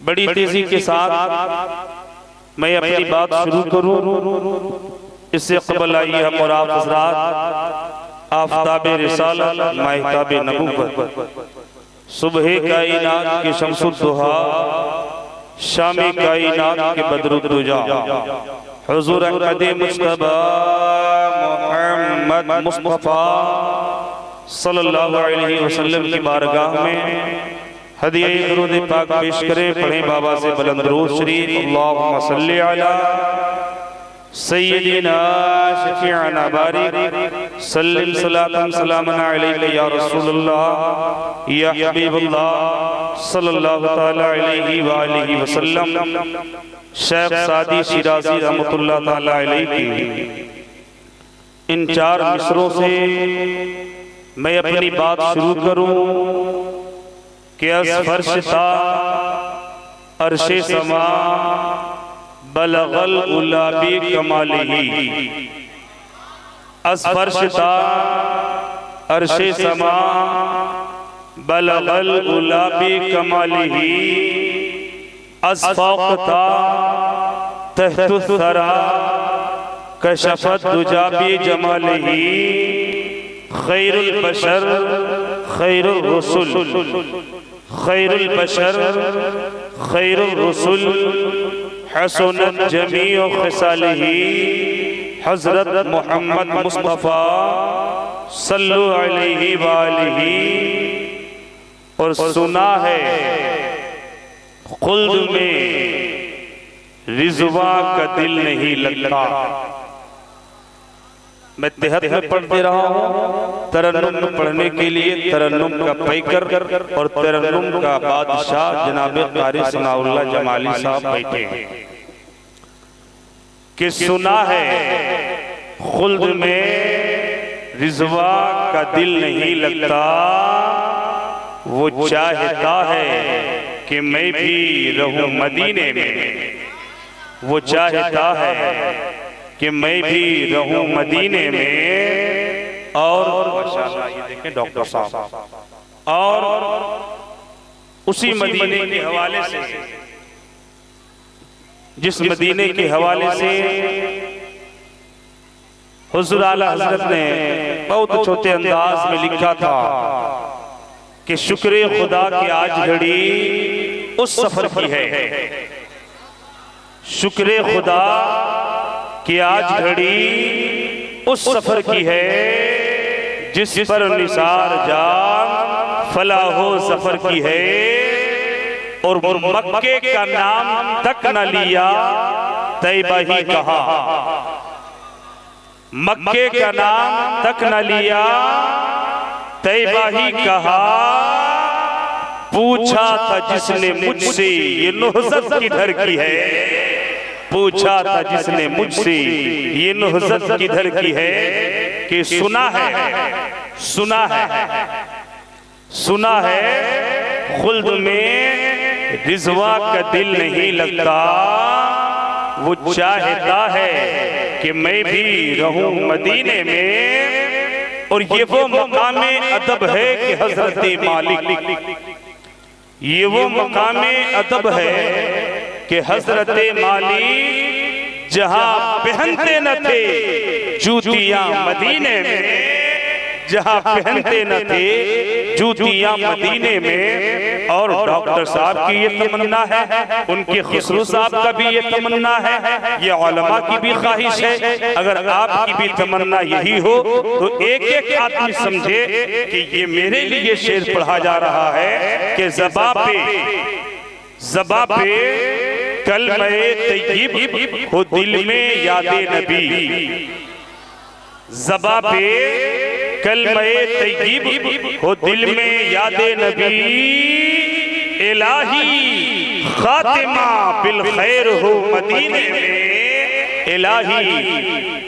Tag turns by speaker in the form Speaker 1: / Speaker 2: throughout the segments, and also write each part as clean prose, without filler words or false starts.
Speaker 1: बड़ी तेजी के साथ मैं अपनी बात शुरू करूं। इससे क़बल आइए हम और आप हज़रात आफ़ताब रिसालत महताब नबूवत सुबह कायनात के शम्सुद्दुहा शामी कायनात के बदरुद्दुजा हुज़ूर अहमद मुस्तफ़ा मुहम्मद मुस्तफ़ा सल्लल्लाहु अलैहि वसल्लम की बारगाह में हदिया दुरूद पाक पेश करें। पढ़े बाबा से बुलंद दुरूद शरीफ। अल्लाहुम्मा सल्ली अला सय्यिदिना शफीअना बारिक सल्लिम सलातन सलामन अलैका या रसूलल्लाह या हबीबल्लाह सल्लल्लाहु तआला अलैहि व आलिहि वसल्लम। शेख सादी शिराज़ी रहमतुल्लाह तआला अलैहि इन चार मिसरों से मैं अपनी बात शुरू करूं कि अस्फर्शता अर्शे समा बलगल उलाबी कमालिही। अस्फर्शता अर्शे समा बलगल उलाबी कमालिही। अस्फाक़ता तहतुस सरा कशफत दुजाबी जमालिही। खैरुल बशर खैरुल रसूल खैरुल बशर खैरुल रसूल हसनत जमीअ खिसालिही। हज़रत मोहम्मद मुस्तफ़ा सल्लल्लाहु अलैहि व आलिहि। और सुना है खुल्द में रिज़वा का दिल नहीं लगता। मैं तिहत में पढ़ दे रहा हूँ। तरन्नुम में पढ़ने के लिए तरन्नुम का पैकर और तरन्नुम का बादशाह जनाब क़ारी सनाउल्लाह जमाली साहब बैठे हैं कि सुना है खुल्द में रिज़वा का दिल नहीं लगता। वो चाहता है कि मैं भी रहूं मदीने में। वो चाहता है कि मैं भी रहूं मदीने में। और माशाअल्लाह ये देखें डॉक्टर साहब। और उसी मदीने के हवाले से जिस मदीने के हवाले से हुज़ूर आला हज़रत ने बहुत छोटे अंदाज में लिखा था कि शुक्र खुदा की आज घड़ी उस सफर की है। शुक्र खुदा कि आज घड़ी उस सफर की है जिस पर निसार जान फलाहो सफर की है। और मक्के का नाम तक न लिया तैबा ही कहा। मक्के का नाम तक न लिया तैबा ही कहा। पूछा था जिसने मुझसे ये नुहज़त किधर की है। पूछा था जिसने मुझसे ये नुहज़त किधर की है। कि सुना है सुना है सुना है खुल्द में रिज़वा का दिल नहीं लगता। वो चाहता है कि मैं भी रहूं मदीने में। और ये वो मकामे अदब है कि हज़रत मालिक, ये वो मकामे अदब है कि हज़रत मालिक जहां पहनते न थे जूतियां मदीने में। जहां पहनते न थे जूतियां मदीने में। और डॉक्टर साहब की ये तमन्ना है, उनके खुसरू साहब का भी ये तमन्ना है, ये उलमा की भी ख्वाहिश है। अगर आपकी भी तमन्ना यही हो तो एक एक आदमी समझे कि ये मेरे लिए शेर पढ़ा जा रहा है कि ज़बा पे कलमे तय्यिब हो दिल में यादे नबी। ज़बा पे कलमे तय्यिब हो दिल में यादे नबी। इलाही खातिमा बिल खैर हो मदीने में। इलाही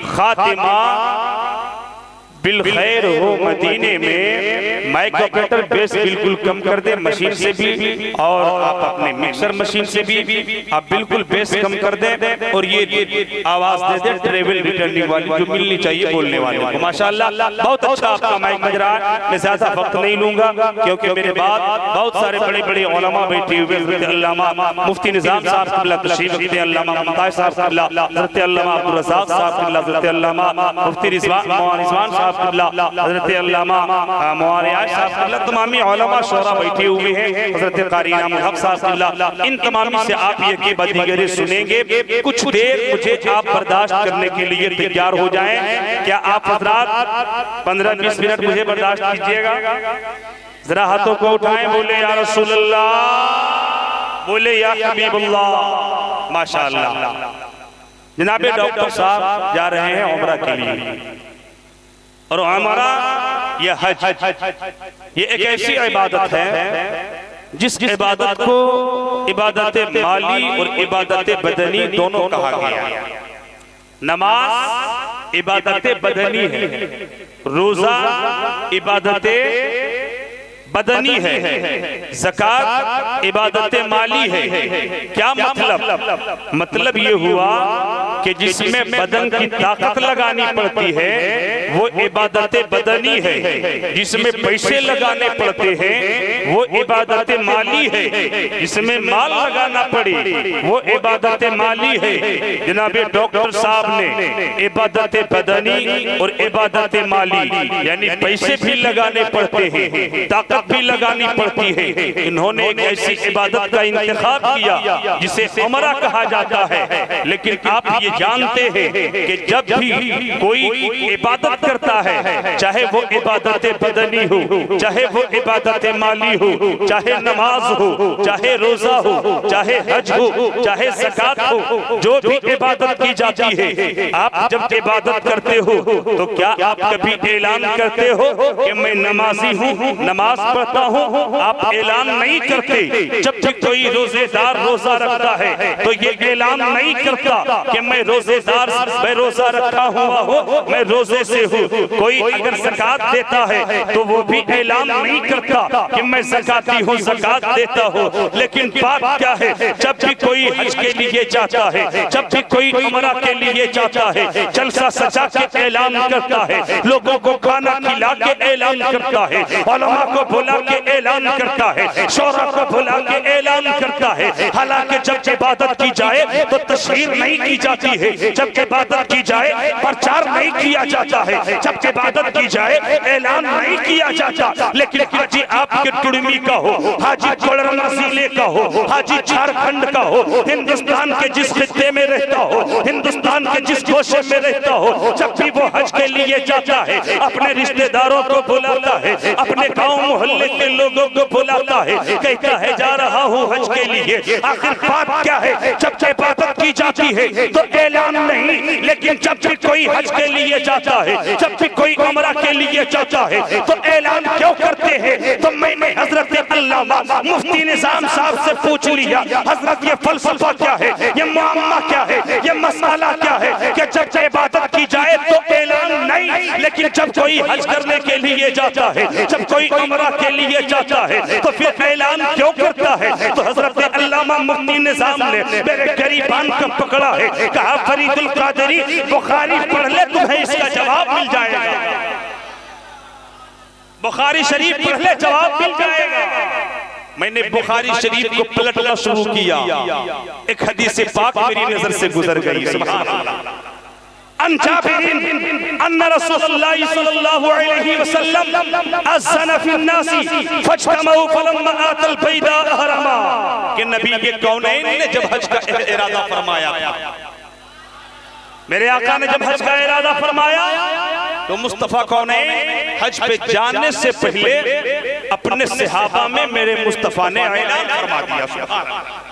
Speaker 1: खातिमा बिल खैर हो मदीने में। माइक ऑपरेटर बेस बिल्कुल कम कर दे, मशीन से भी और आप अपने मिक्सर मशीन से भी आप बिल्कुल बेस कम कर दे और ये आवाज दे दे ट्रेवल रिटर्निंग वाली जो मिलनी चाहिए बोलने वाले को। माशाअल्लाह बहुत अच्छा आपका माइक बज रहा है। मैं ज्यादा वक्त नहीं लूंगा क्योंकि मेरे बाद बहुत सारे बड़े बड़े उलमा बैठे हुए, अल्लामा मुफ्ती निजाम साहब क़िबला तशरीफ रखते हैं, अल्लामा मुमताज साहब क़िबला, हज़रत अल्लामा अब्दुल रज़ाक साहब क़िबला, हज़रत अल्लामा मुफ्ती रिजवान साहब क़िबला, हज़रत अल्लामा मुआविया साहब क़िबला, तमामी उलमा शोरा बैठे हुए हैं, हज़रत क़ारी इनामुल हक साहब क़िबला। इन तमामी से आप ये के बदीगरे सुनेंगे। कुछ देर मुझे आप बर्दाश्त करने के लिए तैयार हो जाएं। क्या आप हज़रात 15-20 मिनट मुझे बर्दाश्त कीजिएगा? जरा हाथों को उठाएं, बोले या रसूल अल्लाह, बोले या हबीबुल्लाह। माशाअल्लाह। जनाबे डॉक्टर साहब जा रहे हैं उम्रा के लिए और उम्रा या हज ये एक ऐसी इबादत है जिस इबादत को इबादत माली और इबादत बदनी दोनों कहा गया है। नमाज इबादत बदनी है, रोजा इबादत बदनी है, ज़कात इबादत माली है। क्या मतलब? मतलब ये हुआ कि जिसमें बदन की ताकत लगानी पड़ती है वो इबादत बदनी है, जिसमें पैसे लगाने पड़ते हैं वो इबादत माली है, जिसमें माल लगाना पड़े वो इबादत माली है। जनाबे डॉक्टर साहब ने इबादत बदनी और इबादत माली यानी पैसे भी लगाने पड़ते हैं, ताकत भी लगानी पड़ती है। इन्होंने एक ऐसी इबादत का इंतखाब किया जिसे उम्रा कहा जाता है। लेकिन आप ये जानते हैं कि जब भी कोई इबादत करता है, चाहे वो इबादत बदनी हो, चाहे वो इबादत माली हो, चाहे नमाज हो, चाहे रोजा हो, चाहे हज हो, चाहे ज़कात हो, जो भी इबादत की जाती है, आप जब इबादत करते हो तो क्या आप कभी ऐलान करते हो कि मैं नमाजी हूँ, नमाज पढ़ता हूँ? आप ऐलान नहीं करते। जब तक कोई रोजेदार रोजा रखता है तो ये ऐलान नहीं करता कि मैं रोजेदार, मैं रोजा रखा हुआ हूँ, मैं रोजे से हूँ। कोई अगर ज़कात देता है तो वो भी ऐलान नहीं करता कि मैं ज़काती हूँ, ज़कात देता हूँ। लेकिन बात क्या है, जब भी कोई हज के लिए जाता है, जब भी कोई उम्रा के लिए जाता है, जलसा सजा के ऐलान करता है, लोगों को खाना खिला के ऐलान करता है, उलमा को बुला के ऐलान करता है, शोरा को बुला के ऐलान करता है। हालांकि जब इबादत की जाए तो तशहीर नहीं की जाती है, जब इबादत की जाए प्रचार नहीं किया जाता है, जब इबादत की जाए ऐलान नहीं किया जाता। लेकिन हाजी आपके टुड़मी का हो, हाजी कोडरमा जिले का हो, हाजी झारखंड का हो, हिंदुस्तान के जिस खित्ते में रहता हो, हिंदुस्तान के जिस गोशे में रहता हो, जब भी वो हज के लिए जाता है अपने रिश्तेदारों को बुलाता है, अपने गाँव मोहल्ले के लोगों को बुलाता है, कहता है जा रहा हूँ हज के लिए। आखिर बात क्या है, जब इबादत की जाती है तो ऐलान नहीं, लेकिन जब भी कोई हज के लिए जाता है, जब भी कोई उम्रा के लिए जाता है तो ऐलान क्यों करते हैं? तो मैंने हजरत अल्लामा मुफ्ती निजाम साहब से पूछ लिया, हजरत ये फलसफा क्या है, ये मामला क्या है, ये मसाला क्या है कि जब इबादत की जाए तो ऐलान नहीं, लेकिन जब कोई हज करने के लिए जाता है, जब कोई उम्रा के लिए जाता है तो फिर ऐलान क्यों करता है? तो हजरत अल्लामा मुफ्ती निजाम ने मेरे गरीबान को पकड़ा है, कहा फरीदुल कादरी बुखारी पढ़ ले, तुम्हें इसका जवाब मिल जाएगा। बुखारी शरीफ पढ़ ले, जवाब मिल जाएगा। मैंने बुखारी शरीफ को पलटना शुरू किया, एक हदीस पाक मेरी नजर से गुजर गई। सुभान अल्लाह। अन जाबिरिन अन्न रसूलुल्लाह सल्लल्लाहु अलैहि वसल्लम अज़्ज़न फिन्नासी फज्तमऊ फलम्मा आतल बैदा हरमा कि नबी के कौनैन ने जब हज का इरादा फरमाया, मेरे आका ने जब हज का इरादा फरमाया तो मुस्तफा कौनैन हज पे जाने से पहले अपने सहाबा में मेरे मुस्तफा ने ऐलान फरमा दिया। सुभान अल्लाह।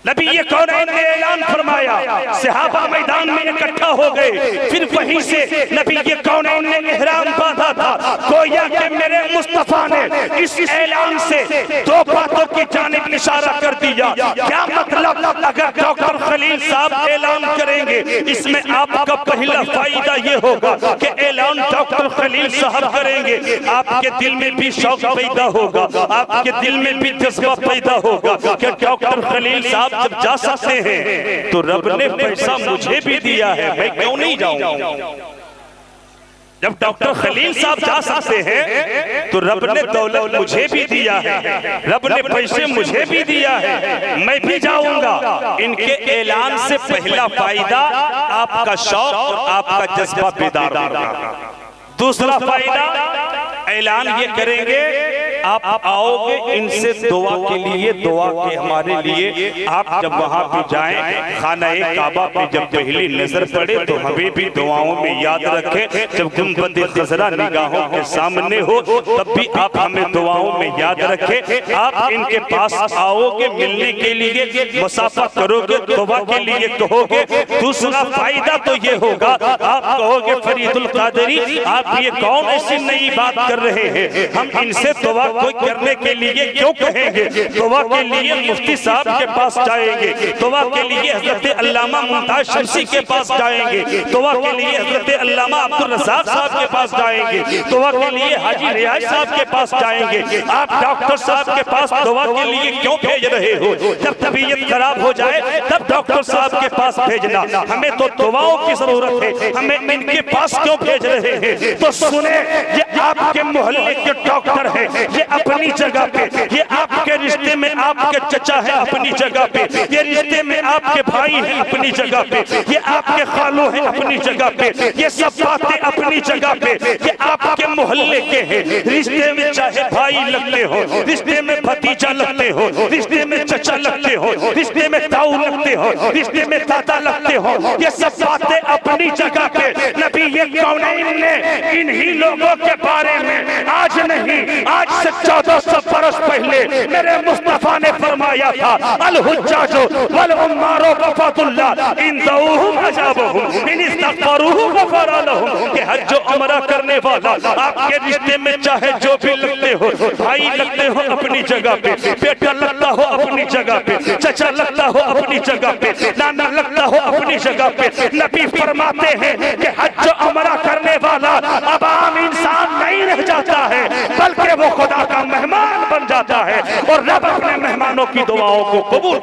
Speaker 1: नबी ये कौनैन ने ऐलान फरमाया, सहाबा मैदान में इकट्ठा हो गए। फिर वहीं से नबी ये कौनैन ने इहराम बांधा था। गोया कि मेरे मुस्तफा ने इस ऐलान से दो बातों की जानिब इशारा कर दिया। क्या मतलब? अगर डॉक्टर खलील साहब ऐलान करेंगे, इसमें आपका पहला फायदा ये होगा कि ऐलान डॉक्टर खलील साहब करेंगे, आपके दिल में भी शौक पैदा होगा, आपके दिल में भी जज्बा पैदा होगा कि डॉक्टर खलील साहब जब जा सकते हैं तो रब ने पैसा मुझे भी दिया है, मैं क्यों नहीं जाऊं? जब डॉक्टर खलील साहब जा सकते हैं तो रब ने दौलत मुझे भी दिया है, रब ने पैसे मुझे भी दिया है, मैं भी जाऊंगा। इनके ऐलान से पहला फायदा आपका शौक और आपका जज्बा बेदार होगा। दूसरा फायदा, ऐलान ये करेंगे आप आओगे, इनसे दुआ के लिए, दुआ के हमारे लिए आप जब वहां पे जाएं, खाना-ए काबा पे जब पहली नजर पड़े तो हमें भी दुआओं में याद रखें। जब गुंबद खजरा निगाहों के सामने हो तब भी आप हमें दुआओं में याद रखें। आप इनके पास आओगे मिलने के लिए, मुसाफा करोगे, दुआ के लिए कहोगे। दूसरा फायदा तो ये होगा, आप कहोगे फरीदुल कादरी आप ये कौन ऐसी नई बात कर रहे हैं, हम इनसे दुआ कोई करने के लिए क्यों कहेंगे? दुआ के लिए मुफ्ती साहब के पास जाएंगे, दुआ के लिए हजरत अल्लामा मुमताज शमसी के पास जाएंगे, दुआ के लिए हजरत अल्लामा अब्दुल रज़ाक साहब के पास जाएंगे, दुआ के लिए हाजी रियाज साहब के पास जाएंगे। आप डॉक्टर साहब के पास दुआ के लिए क्यों भेज रहे हो? जब तबीयत खराब हो जाए तब डॉक्टर साहब के पास भेजना, हमें तो दुआओं की जरूरत है, हमें इनके पास क्यों भेज रहे हैं? तो सुने, ये आपके मोहल्ले के डॉक्टर है, ये अपनी जगह पे, ये आपके रिश्ते में आपके चचा है अपनी जगह पे, ये रिश्ते में आपके भाई है अपनी जगह पे, ये आपके खालू है अपनी जगह पे, ये सब बातें अपनी जगह पे, ये आपके मोहल्ले के हैं। रिश्ते में चाहे भाई लगते हो, रिश्ते में भतीजा लगते हो, रिश्ते में चचा लगते हो, रिश्ते में ताऊ लगते हो, रिश्ते में दादा लगते हो, ये सब बातें अपनी जगह पे। नबी ये कौनैन ने इन्हीं लोगों के बारे में आज नहीं, आज से 1400 बरस पहले मेरे मुस्तफा ने फरमाया था, अल हुज्जाजो वल उम्मारो वफातुल्लाह इन दऊहुम अजाबहुम इन इस्तगफरूहु गफरा लहुम। कि हज उम्रा करने वाला आपके रिश्ते में चाहे जो भी लगते हो, भाई लगते हो अपनी जगह पे, बेटा लगता हो अपनी जगह पे, चचा लगता हो अपनी जगह पे, नाना लगता हो अपनी जगह पे। नबी फरमाते हैं कि हज उम्रा करने वाला अब आम इंसान नहीं रह जाता है, बल्कि वो खुदा का मेहमान बन जाता है और रब अपने मेहमानों की दुआओं को कबूल,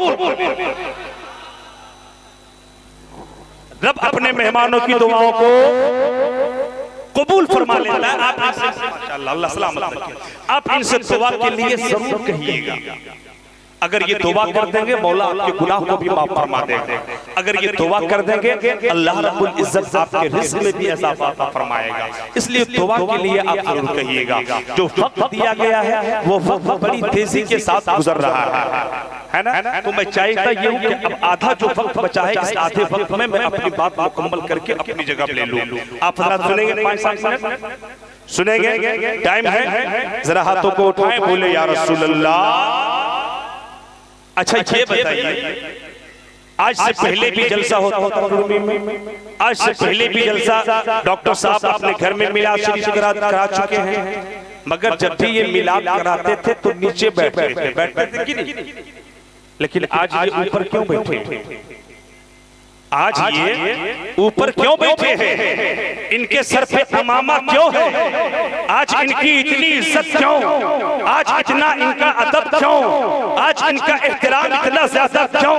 Speaker 1: रब अपने मेहमानों की दुआओं को कबूल फरमा लेता है। आप इनसे माशाअल्लाह अल्लाह सलामत रखे, आप इनसे दुआ के लिए जरूर कहिएगा। अगर ये दुआ कर देंगे मौला आपके गुनाह को भी माफ फरमा देंगे। अगर ये दुआ कर देंगे अल्लाह रब्बुल इज्जत आपके रिज़्क़ में भी इजाफा फरमाएगा। इसलिए दुआ के लिए आप जरूर कहिएगा। जो वक्त दिया गया है वो वक्त बड़ी तेजी के साथ गुजर रहा है ना? तो मैं चाहता ये हूँ कि अब आधा जो वक्त बचा है, इस आधे वक्त में मैं अपनी बात मुकम्मल करके अपनी जगह ले लूँ। आप हज़रात सुनेंगे 5-7 मिनट सुनेंगे? टाइम है, जरा हाथों को उठाएं, बोले या रसूल अल्लाह। अच्छा ये बताइए, आज से पहले भी जलसा होता था, आज से पहले भी जलसा डॉक्टर साहब अपने घर में मिलाद शरीफ करा चुके हैं, मगर जब भी ये मिलाद कराते थे तो नीचे बैठते थे कि नहीं? लेकिन आज ये ऊपर क्यों बैठे? आज ये ऊपर क्यों बैठे हैं? इनके सर पे अमामा क्यों है? आज इनकी इतनी इज्जत क्यों? आज इतना इनका अदब क्यों? आज इनका एहतराम इतना ज्यादा क्यों?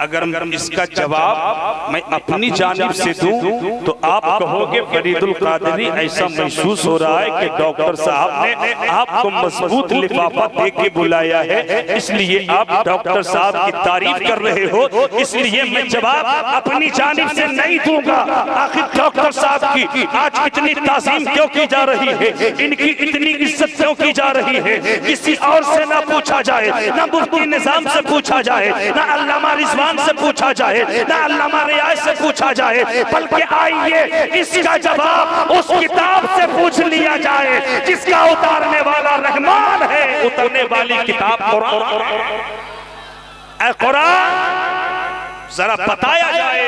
Speaker 1: अगर इसका जवाब मैं अपनी जानिब से दूं तो आप कहोगे फरीदुल कादरी ऐसा महसूस हो रहा है कि डॉक्टर साहब ने आपको मजबूत लिफाफा दे के बुलाया है, इसलिए आप डॉक्टर साहब की तारीफ कर रहे हो। इसलिए मैं जवाब अपनी जानिब से नहीं दूंगा। आखिर डॉक्टर साहब की आज इतनी ताज़ीम क्यों की जा रही है, इनकी इतनी इज्जत क्यों की जा रही है? किसी और से ना पूछा जाए, ना मुफ्ती निजाम से पूछा जाए, ना अल्लामा रिजवान से पूछा जाए, ना अल्लामा रियाज से पूछा जाए, बल्कि आइए इसका जवाब उस किताब से पूछ लिया जाए जिसका उतारने वाला रहमान है। उतरने वाली किताब कुरान। ऐ कुरान जरा बताया जाए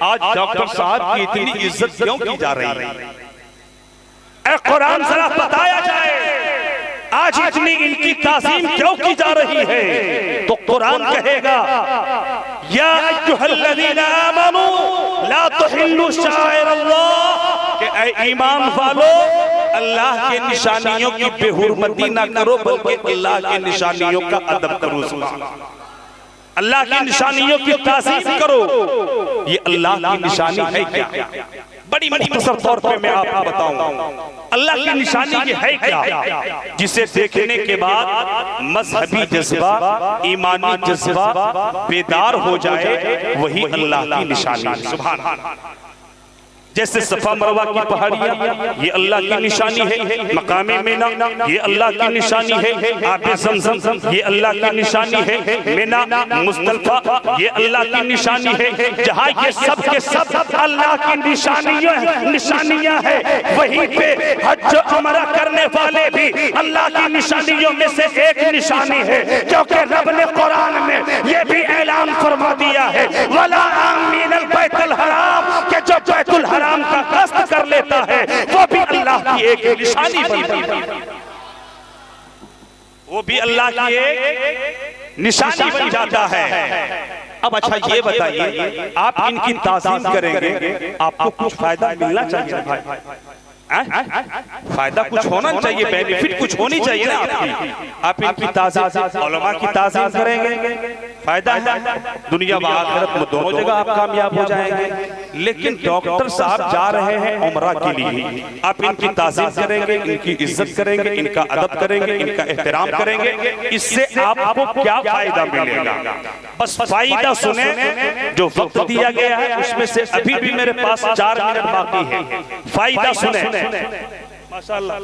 Speaker 1: आज डॉक्टर साहब की इतनी इज्जत क्यों की जा रही है? ऐ कुरान जरा बताया जाए आज इतनी इनकी ताज़ीम क्यों की जा रही है? तो कुरान कहेगा या अय्युहल्लज़ीना आमनू ला तुहिल्लू शाइरल्लाह, कि ऐ ईमान वालो अल्लाह के निशानियों की बेहुरमती ना करो बल्कि अल्लाह के निशानियों का अदब करो। अल्लाह की निशानियों की ताज़ीम करो। ये अल्लाह की निशानी है क्या? बड़ी मुख्तसर तौर पे मैं आपको बताऊं अल्लाह की निशानी ये है क्या, जिसे देखने के बाद मजहबी जज्बा, ईमानी जज्बा बेदार हो जाए, वही अल्लाह की निशानी है। सुभान अल्लाह। जैसे सफा मरवा की पहाड़ियां ये अल्लाह की निशानी है, मकामे मीना ये अल्लाह की निशानी है, आबे ज़मज़म ये अल्लाह की निशानी है, मीना मुज़दलिफा ये अल्लाह की निशानी है। जहाँ ये सब के सब अल्लाह की निशानियां है, वहीं पे हज उमरा करने वाले भी अल्लाह की निशानियों में से एक निशानी है, क्योंकि रब ने कुरान में ये भी ऐलान फरमा दिया है वला आमीनल बैतुल हराम, के जो बैतुल हराम का कष्ट कर लेता है वो भी अल्लाह की एक निशानी बनती है, वो भी अल्लाह की एक निशानी बन जाता है। अब अच्छा ये बताइए आप इनकी ताज़ीम करेंगे आपको कुछ फायदा मिलना चाहिए भाई, फायदा कुछ होना चाहिए, बेनिफिट कुछ होनी चाहिए ना आपकी। आप इनकी ताज़ीम उलमा की ताज़ीम करेंगे फायदा है, दुनिया व आखिरत में दोनों जगह आप कामयाब हो जाएंगे। लेकिन डॉक्टर साहब जा रहे हैं उमरा के लिए, आप इनकी ताज़ीम करेंगे, इनकी इज्जत करेंगे, इनका अदब करेंगे, इनका एहतराम करेंगे, इससे आपको क्या फायदा मिलेगा? बस फायदा सुने, जो वक्त दिया गया है उसमें से अभी भी मेरे पास 4 मिनट बाकी है। फायदा सुने माशाअल्लाह,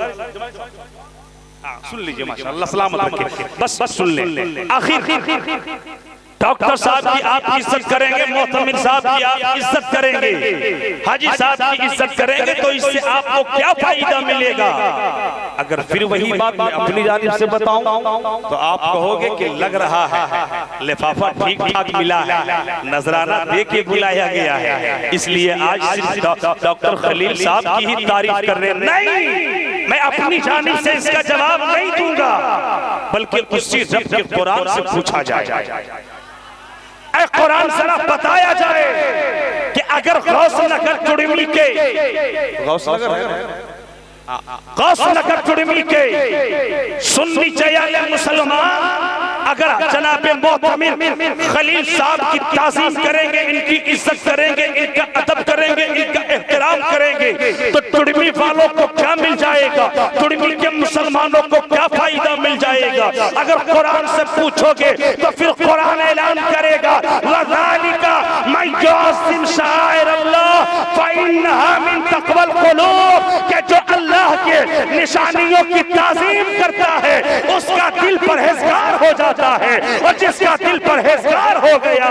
Speaker 1: सुन लीजिए माशाअल्लाह, सलामत रखिए, बस सुन ले। आखिर डॉक्टर साहब की आप इज्जत करेंगे, मोहतमिर साहब की आप इज्जत करेंगे, हाजी साहब की इज्जत करेंगे, तो इससे आपको क्या फायदा मिलेगा? अगर फिर वही बात मैं अपनी जानिब से बताऊं तो आप कहोगे कि लग रहा है लिफाफा ठीक ठाक मिला है, नजराना दे के बुलाया गया है, इसलिए आज सिर्फ डॉक्टर खलील साहब की ही तारीफ कर रहे हैं। नहीं, मैं अपनी जानिब से इसका जवाब नहीं दूंगा, बल्कि उसी रब के कुरान से पूछा जाए। ऐ कुरान जरा बताया जाए कि अगर गौसनगर चुड़मी के सुन्नी जयाले मुसलमान अगर जनाबे मोहतमिर खलील साहब की ताज़ीम करेंगे, इनकी इज्जत करेंगे, इनका अदब करेंगे, इनका एहतराम करेंगे, तो तुड़मी वालों को क्या मिल जाएगा? तुड़मी के मुसलमानों को क्या फायदा मिल जाएगा? अगर कुरान से पूछोगे तो फिर कुरान ऐलान करेगा वज़ालिका मै युअज़्ज़िम शाइरल्लाह फ़इन्नहा मिन तक़वल क़ुलूब, के जो अल्लाह के निशानियों की ताज़ीम करता है उसका दिल परहेजगार हो जाता है, और जिसका दिल परहेजगार हो गया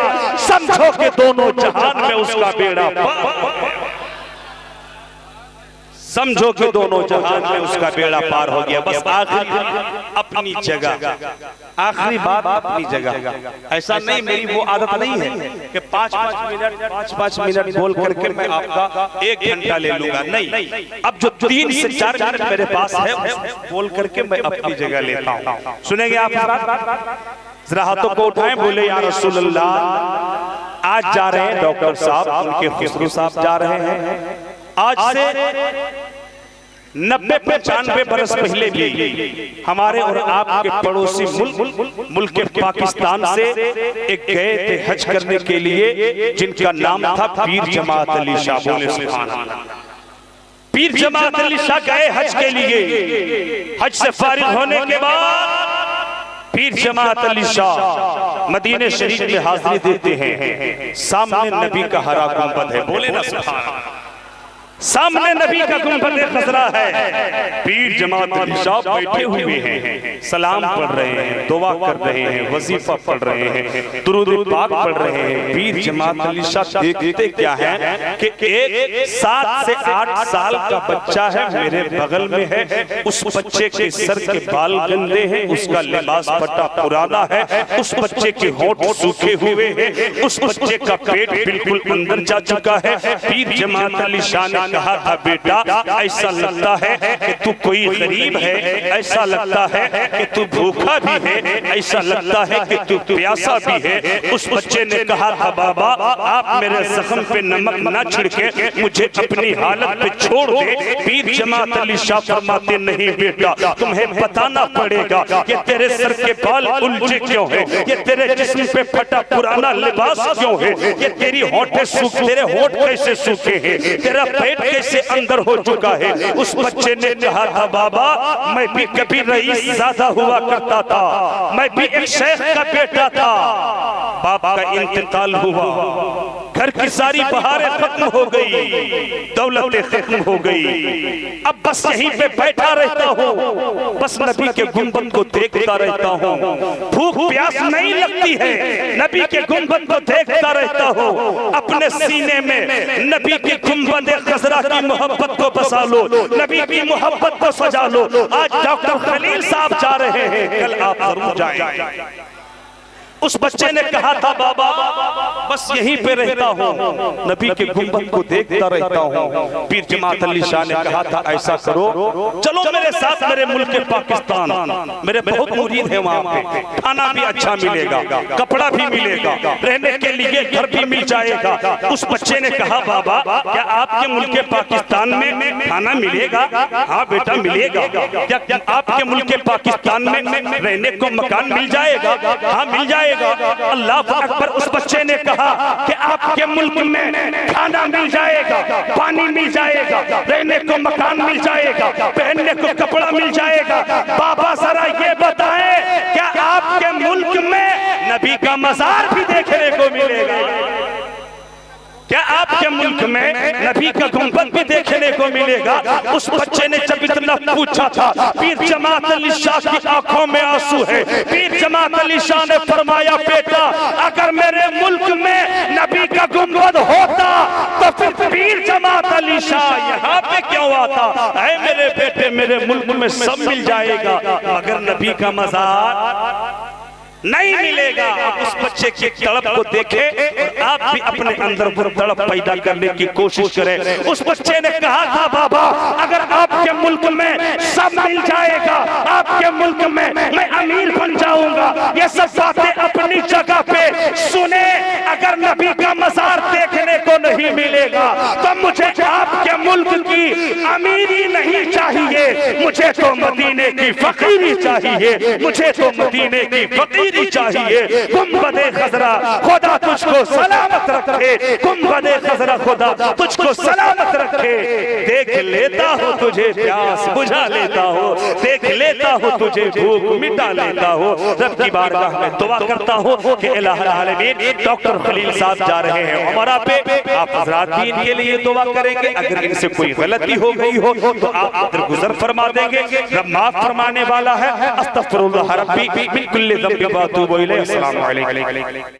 Speaker 1: समझो कि दोनों जहान में उसका बेड़ा पार, समझो कि दोनों जहान में उसका बेड़ा पार हो गया। बस आखिरी अपनी जगह, आखिरी बात अपनी जगह। ऐसा नहीं, मेरी वो आदत नहीं है कि 5-5 मिनट बोल करके मैं आपका 1 घंटा ले लूंगा, नहीं। अब जो 3 से 4 मिनट मेरे पास है बोल करके मैं अपनी जगह लेता हूँ। सुनेंगे आप? जरा हाथों को उठाएं, बोले या रसूलल्लाह। आज जा रहे हैं डॉक्टर साहब, उनके खुसरू साहब जा रहे हैं। आज से 90-95 बरस पहले भी हमारे और आपके पड़ोसी मुल्क पाकिस्तान से एक गए थे हज करने के लिए, जिनका नाम था पीर जमात अली शाह। बोले सुभान अल्लाह। पीर जमात अली शाह गए हज के लिए, हज से फारिग होने के बाद पीर जमात अली शाह मदीने शरीफ में हाजिरी देते हैं। सामने नबी का हरा गुंबद है, बोले ना सुभान अल्लाह। सामने नबी का गुंबद खजरा है, पीर जमात अली शाह बैठे हुए हैं, सलाम पढ़ रहे हैं, दुआ कर रहे हैं, वजीफा पढ़ रहे हैं, दुरूद पाक पढ़ रहे हैं। पीर जमात अली शाह देखते क्या है कि एक 7 से 8 साल का बच्चा है, मेरे बगल में है, उस बच्चे के सर के बाल गंदे हैं, उसका लिबास फटा पुराना है, उस बच्चे के होंठ सूखे हुए हैं, उस बच्चे का पेट बिल्कुल अंदर जा चुका है। पीर जमात अली शाह ने कहा था, बेटा ऐसा लगता है कि तू कोई गरीब है, ऐसा लगता है कि तू भूखा भी है, ऐसा लगता है कि तू प्यासा भी है। उस बच्चे ने कहा था, बाबा आप मेरे जख्म पे नमक ना छिड़के, मुझे अपनी हालत पे छोड़ दे। पीर जमात अली शाह फरमाते, नहीं बेटा, तुम्हें बताना पड़ेगा कि तेरे सर के बाल उलझे क्यों है, ये तेरे जिस्म पे फटा पुराना लिबास क्यों है, ये तेरी होंठें सूखे, तेरे होंठ कैसे सूखे हैं, तेरा पेट कैसे अंदर हो चुका है। उस बच्चे ने कहा था, बाबा मैं भी कभी रईस ज़्यादा हुआ करता था, मैं भी एक शेख का बेटा था, बाप का इंतकाल हुआ, घर की सारी बहारें खत्म हो गई, दौलतें खत्म हो गई, अब बस यहीं पे बैठा रहता हूँ, बस नबी के गुंबद को देखता रहता हूँ, भूख प्यास नहीं लगती है, नबी के गुंबद को देखता रहता हूँ, अपने सीने में नबी के गुंबद खजरा की मोहब्बत को बसा लो, नबी की मोहब्बत को सजा लो। आज डॉक्टर खलील साहब जा रहे हैं, कल आप जरूर जाएं। उस बच्चे ने कहा था, बाबा बस यहीं पे रहता हूँ, नबी के गुंबद को देखता रहता हूँ। पीर जमात अली शाह ने कहा था, ऐसा करो, चलो मेरे साथ मेरे मुल्क पाकिस्तान, मेरे बहुत मुरीद हैं वहाँ पे, खाना भी अच्छा मिलेगा, कपड़ा भी मिलेगा, रहने के लिए घर भी मिल जाएगा। उस बच्चे ने कहा, बाबा क्या आपके मुल्क पाकिस्तान में खाना मिलेगा? हाँ बेटा मिलेगा। क्या आपके मुल्क पाकिस्तान में रहने को मकान मिल जाएगा? हाँ मिल जाएगा। अल्लाह अकबर। उस बच्चे ने कहा कि आपके मुल्क में खाना मिल जाएगा, पानी मिल जाएगा, रहने को मकान मिल जाएगा, पहनने को कपड़ा मिल जाएगा। बाबा जरा ये बताएं, क्या आपके मुल्क में नबी का मज़ार भी देखने को मिलेगा? क्या आपके मुल्क में नबी का गुंबद भी देखने को मिलेगा? उस बच्चे ने जब इतना पूछा था, पीर जमात अली शाह की आंखों में आंसू है। पीर जमात अली शाह ने फरमाया, बेटा अगर मेरे मुल्क में नबी का गुंबद होता तो फिर पीर जमात अली शाह यहाँ पे क्यों आता? है मेरे बेटे, मेरे मुल्क में सब मिल जाएगा, मगर नबी का मज़ार नहीं मिलेगा। उस बच्चे की तड़प को देखे, आप भी अपने अंदर वो तड़प पैदा करने की कोशिश करें। उस बच्चे ने कहा था, बाबा अगर आपके मुल्क में सब मिल जाएगा, आपके मुल्क में मैं अमीर बन जाऊंगा, ये सब बातें अपनी जगह पे सुने, अगर नबी का मज़ार देखने को नहीं मिलेगा तो मुझे आपके मुल्क की अमीरी नहीं चाहिए, मुझे तो मदीने की फकीरी चाहिए, मुझे तो मदीने की फकीरी चाहिए। गुंबदे खजरा खुदा तुझको सलामत रखे, गुंबदे खजरा खुदा तुझको सलामत रखे। देख लेता हो तुझे प्यास बुझा लेता हो, देख लेता हो तुझे भूख मिटा लेता हो। रब की बारगाह में दुआ करता हूँ कि इलाहुल आलमीन डॉक्टर खलील साहब जा रहे हैं उमरा पे, आप हज़रात भी इनके लिए दुआ करेंगे। अगर इनसे कोई गलती हो गई हो तो आप दरगुजर फरमा देंगे, रब माफ फरमाने वाला है। अस्तगफिरुल्लाह रब्बी मिन कुल्ली ज़ंबिन व अतूबु इलैह। अस्सलामु अलैकुम।